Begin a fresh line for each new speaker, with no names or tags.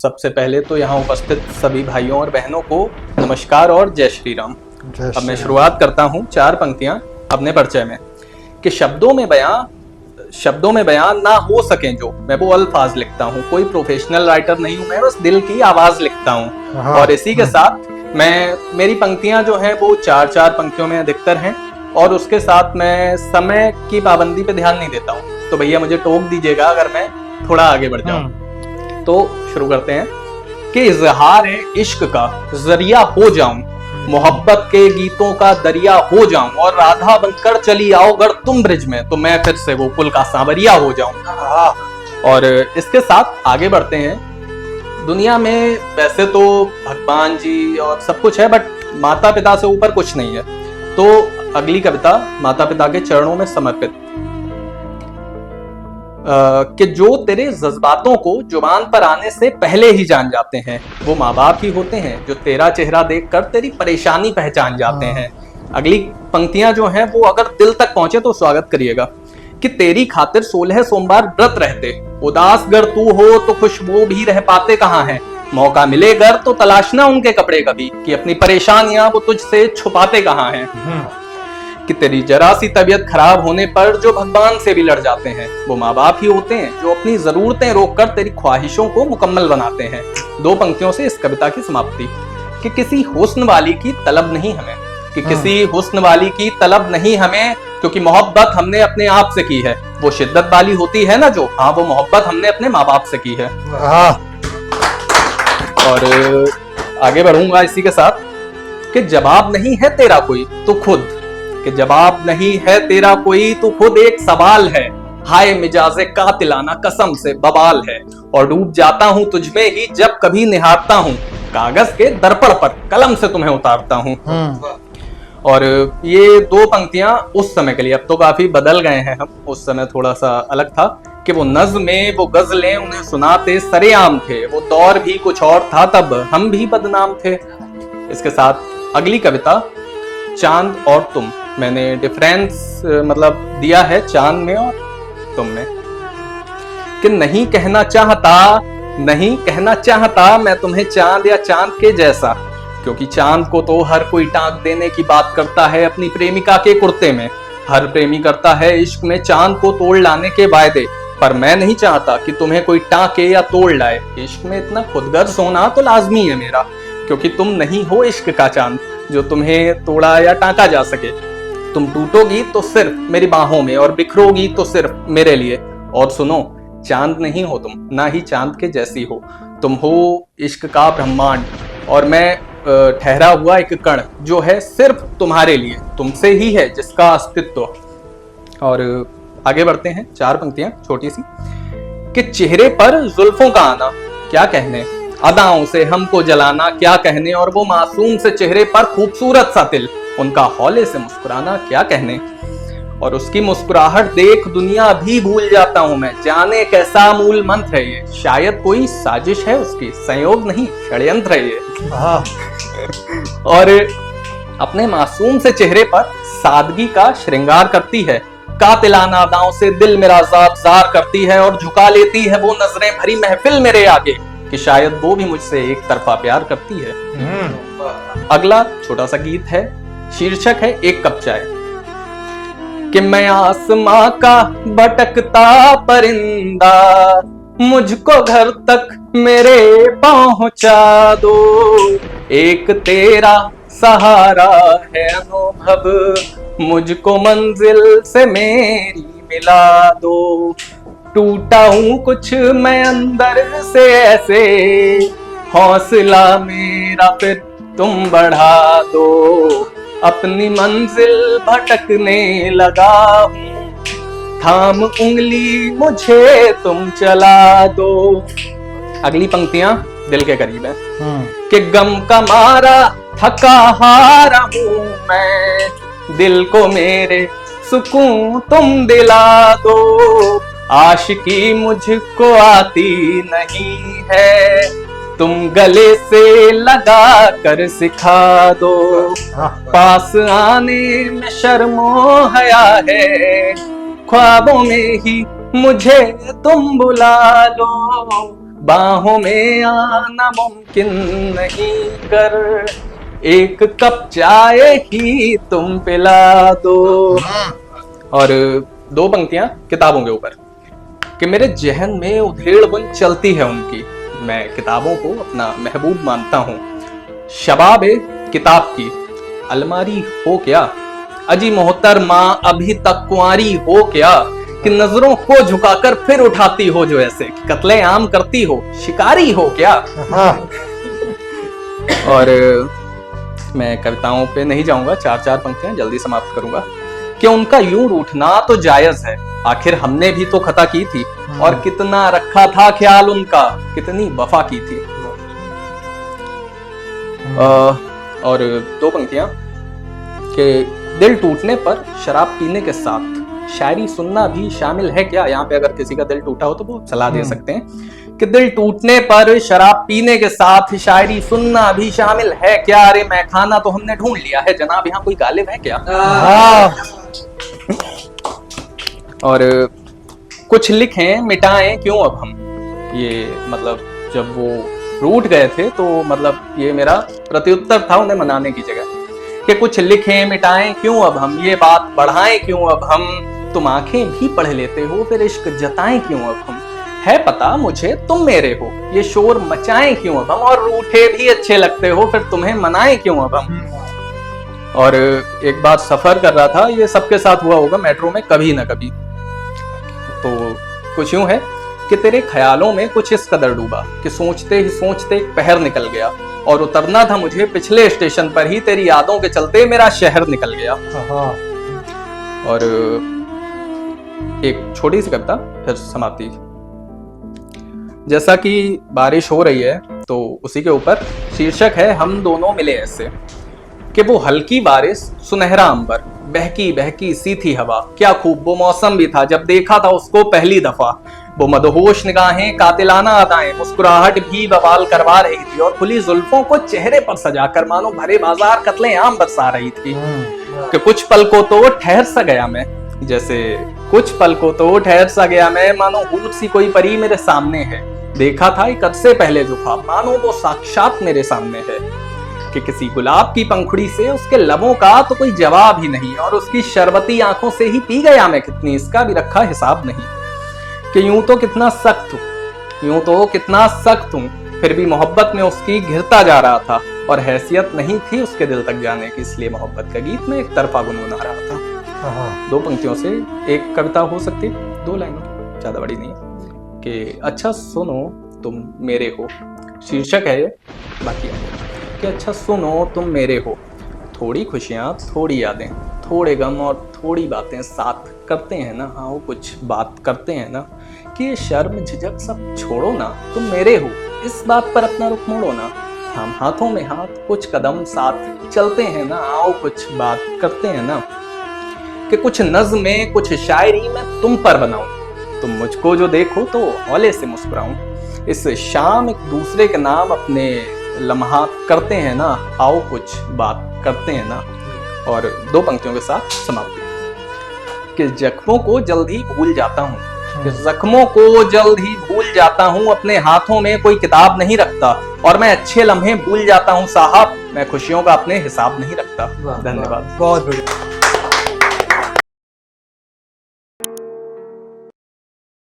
सबसे पहले तो यहाँ उपस्थित सभी भाइयों और बहनों को नमस्कार और जय श्री राम। अब मैं शुरुआत करता हूँ 4 पंक्तियां अपने परिचय में कि शब्दों में बयान ना हो सके जो, मैं वो अल्फाज लिखता हूँ। कोई प्रोफेशनल राइटर नहीं हूँ मैं, बस दिल की आवाज लिखता हूँ। और इसी के साथ मेरी पंक्तियां जो हैं वो 4-4 पंक्तियों में अधिकतर हैं और उसके साथ मैं समय की पाबंदी पे ध्यान नहीं देता हूँ। तो भैया मुझे टोक दीजिएगा अगर मैं थोड़ा आगे बढ़ जाऊं। तो शुरू करते हैं कि इजहार इश्क का जरिया हो जाऊं, मोहब्बत के गीतों का दरिया हो जाऊं और राधा बनकर चली आओ अगर तुम ब्रिज में तो मैं फिर से वो पुल का सांवरिया हो जाऊं। और इसके साथ आगे बढ़ते हैं। दुनिया में वैसे तो भगवान जी और सब कुछ है, बट माता पिता से ऊपर कुछ नहीं है। तो अगली कविता माता पिता के चरणों में समर्पित कि जो तेरे जज्बातों को जुबान पर आने से पहले ही जान जाते हैं, वो माँ बाप ही होते हैं जो तेरा चेहरा देखकर तेरी परेशानी पहचान जाते हैं। अगली पंक्तियां जो हैं वो अगर दिल तक पहुंचे तो स्वागत करिएगा कि तेरी खातिर 16 सोमवार व्रत रहते, उदास गर तू हो तो खुश वो भी रह पाते कहाँ हैं, मौका मिले गर तो तलाशना उनके कपड़े कभी कि अपनी परेशानियां वो तुझसे छुपाते कहाँ हैं। कि तेरी जरा सी तबीयत खराब होने पर जो भगवान से भी लड़ जाते हैं, वो माँ बाप ही होते हैं जो अपनी जरूरतें रोककर तेरी ख्वाहिशों को मुकम्मल बनाते हैं। 2 पंक्तियों से इस कविता की समाप्ति कि किसी हुस्न वाली की तलब नहीं हमें, कि किसी हुस्न वाली की तलब नहीं हमें, क्योंकि मोहब्बत हमने अपने आप से की है। वो शिद्दत वाली होती है ना जो, हाँ वो मोहब्बत हमने अपने माँ बाप से की है। और आगे बढ़ूंगा इसी के साथ कि जवाब नहीं है तेरा कोई तो खुद, कि जवाब नहीं है तेरा कोई तो खुद एक सवाल है, हाय मिजाजे कातिलाना कसम से बवाल है, और डूब जाता हूँ तुझमें ही जब कभी निहारता हूँ, कागज के दर्पण पर कलम से तुम्हें उतारता हूँ। और ये 2 पंक्तियां उस समय के लिए, अब तो काफी बदल गए हैं हम, उस समय थोड़ा सा अलग था कि वो नज़्में वो गजलें उन्हें सुनाते सरेआम थे, वो दौर भी कुछ और था तब हम भी बदनाम थे। इसके साथ अगली कविता चांद और तुम, मैंने डिफरेंस मतलब दिया है चांद में और तुम में कि नहीं कहना चाहता मैं तुम्हें चांद या चांद के जैसा, क्योंकि चांद को तो हर कोई टांक देने की बात करता है अपनी प्रेमिका के कुर्ते में, हर प्रेमी करता है इश्क में चांद को तोड़ लाने के वायदे, पर मैं नहीं चाहता कि तुम्हें कोई टांके या तोड़ लाए। इश्क में इतना खुदगर्ज होना तो लाजमी है मेरा, क्योंकि तुम नहीं हो इश्क का चांद जो तुम्हें तोड़ा या टांका जा सके। तुम टूटोगी तो सिर्फ मेरी बाहों में और बिखरोगी तो सिर्फ मेरे लिए। और सुनो, चांद नहीं हो तुम, ना ही चांद के जैसी हो, तुम हो इश्क का ब्रह्मांड और मैं ठहरा हुआ एक कण जो है सिर्फ तुम्हारे लिए, तुमसे ही है जिसका अस्तित्व। और आगे बढ़ते हैं 4 पंक्तियां छोटी सी कि चेहरे पर जुल्फों का आना क्या कहने, अदाओं से हमको जलाना क्या कहने, और वो मासूम से चेहरे पर खूबसूरत सा तिल, उनका हौले से मुस्कुराना क्या कहने, और उसकी मुस्कुराहट देख दुनिया भी भूल जाता हूं मैं, जाने कैसा मूल मंत्र है ये, शायद कोई साजिश है उसकी, संयोग नहीं षड्यंत्र है ये। और अपने मासूम से चेहरे पर सादगी का श्रृंगार करती है, कातिलाना अदाओं से दिल मेरा ज़ार करती है, और झुका लेती है वो नजरें भरी महफिल मेरे आगे कि शायद वो भी मुझसे एक तरफा प्यार करती है। अगला छोटा सा गीत है, शीर्षक है एक कप चाय कि मैं आसमां का भटकता परिंदा, मुझको घर तक मेरे पहुंचा दो, एक तेरा सहारा है अनुभव, मुझको मंजिल से मेरी मिला दो, टूटा हूं कुछ मैं अंदर से ऐसे, हौसला मेरा फिर तुम बढ़ा दो, अपनी मंजिल भटकने लगा हूं, थाम उंगली मुझे तुम चला दो। अगली पंक्तियां दिल के करीब है कि गम का मारा थका हारा हूं मैं, दिल को मेरे सुकून तुम दिला दो, आशिकी मुझको आती नहीं है, तुम गले से लगा कर सिखा दो, पास आने में शर्मो हया है, ख्वाबों में ही मुझे तुम बुला लो, बाहों में आना मुमकिन नहीं कर, एक कप चाय ही तुम पिला दो। और दो पंक्तियां किताबों के ऊपर कि मेरे जहन में उधेड़ बुन चलती है उनकी, मैं किताबों को अपना महबूब मानता हूँ। शबाब किताब की अलमारी हो क्या, अजी मोहतरमा अभी तक कुंवारी हो क्या, कि नजरों को झुकाकर फिर उठाती हो जो ऐसे, कि कत्ले आम करती हो शिकारी हो क्या। और मैं कविताओं पे नहीं जाऊंगा, चार चार पंक्तियां जल्दी समाप्त करूंगा। कि उनका यूं रूठना तो जायज है, आखिर हमने भी तो खता की थी, और कितना रखा था ख्याल उनका, कितनी वफा की थी। और दो पंक्तियां कि दिल टूटने पर शराब पीने के साथ शायरी सुनना भी शामिल है क्या। यहाँ पे अगर किसी का दिल टूटा हो तो वो सलाह दे सकते हैं कि दिल टूटने पर शराब पीने के साथ शायरी सुनना भी शामिल है क्या। अरे मैं खाना तो हमने ढूंढ लिया है जनाब, यहाँ कोई गालिब है क्या। और कुछ लिखें मिटाएं क्यों अब हम, ये मतलब जब वो रूठ गए थे तो मतलब ये मेरा प्रत्युत्तर था उन्हें मनाने की जगह, कि कुछ लिखें मिटाएं क्यों अब हम, ये बात बढ़ाएं क्यों अब हम, तुम आंखें भी पढ़ लेते हो फिर इश्क जताएं क्यों अब हम, है पता मुझे तुम मेरे हो, ये शोर मचाएं क्यों अब हम, और रूठे भी अच्छे लगते हो फिर तुम्हें मनाएं क्यों अब हम। और एक बार सफर कर रहा था, ये सबके साथ हुआ होगा मेट्रो में कभी ना कभी, तो कुछ यूं है कि तेरे ख्यालों में कुछ इस कदर डूबा कि सोचते ही सोचते एक पहर निकल गया, और उतरना था मुझे पिछले स्टेशन पर ही, तेरी यादों के चलते मेरा शहर निकल गया। और एक छोटी सी कविता फिर समाप्ति। जैसा कि बारिश हो रही है तो उसी के ऊपर शीर्षक है हम दोनों मिले ऐसे, कि वो हल्की बारिश सुनहरा अंबर बहकी बहकी सी थी हवा, क्या खूब वो मौसम भी था जब देखा था उसको पहली दफा, वो मदहोश निगाहें कातिलाना अदाएं मुस्कुराहट भी बवाल करवा रही थी, और खुली जुल्फों को चेहरे पर सजाकर मानो भरे बाजार कत्ले आम बरसा रही थी। कि कुछ पल को तो ठहर सा गया मैं, जैसे कुछ पल को तो ठहर सा गया मैं, मानो हूर सी कोई परी मेरे सामने है, देखा था एक कद से पहले जो ख्वाब मानो वो साक्षात मेरे सामने है। कि किसी गुलाब की पंखुड़ी से उसके लबों का तो कोई जवाब ही नहीं, और उसकी शरबती आंखों से ही पी गया मैं कितनी, इसका भी रखा हिसाब नहीं। कि यूं तो कितना सख्त हूं, यूं तो कितना सख्त हूं, फिर भी मोहब्बत में उसकी घिरता जा रहा था, और हैसियत नहीं थी उसके दिल तक जाने की, इसलिए मोहब्बत का गीत में एक तरफा गुनगुना रहा था। दो पंक्तियों से एक कविता हो सकती, दो लाइनों, ज्यादा बड़ी नहीं है। कि अच्छा सुनो तुम मेरे हो, शीर्षक है ये, बाकी कि अच्छा सुनो तुम मेरे हो, थोड़ी खुशियाँ थोड़ी यादें थोड़े गम और थोड़ी बातें साथ करते हैं ना, हाँ वो कुछ बात करते हैं ना, कि ये शर्म झिझक सब छोड़ो ना, तुम मेरे हो इस बात पर अपना रुख मोड़ो ना, हम हाथों में हाथ कुछ कदम साथ चलते हैं ना, आओ कुछ बात करते हैं ना। कि कुछ नज़्में कुछ शायरी मैं तुम पर बनाऊं, तुम मुझको जो देखो तो हौले से मुस्कुराऊं, इस शाम एक दूसरे के नाम अपने लम्हा करते हैं ना, आओ कुछ बात करते हैं ना। और दो पंक्तियों के साथ समाप्ति। कि जख्मों को जल्द ही भूल जाता हूँ, कि जख्मों को जल्द ही भूल जाता हूँ, अपने हाथों में कोई किताब नहीं रखता, और मैं अच्छे लम्हे भूल जाता हूँ साहब, मैं खुशियों का अपने हिसाब नहीं रखता। धन्यवाद।
बहुत बढ़िया।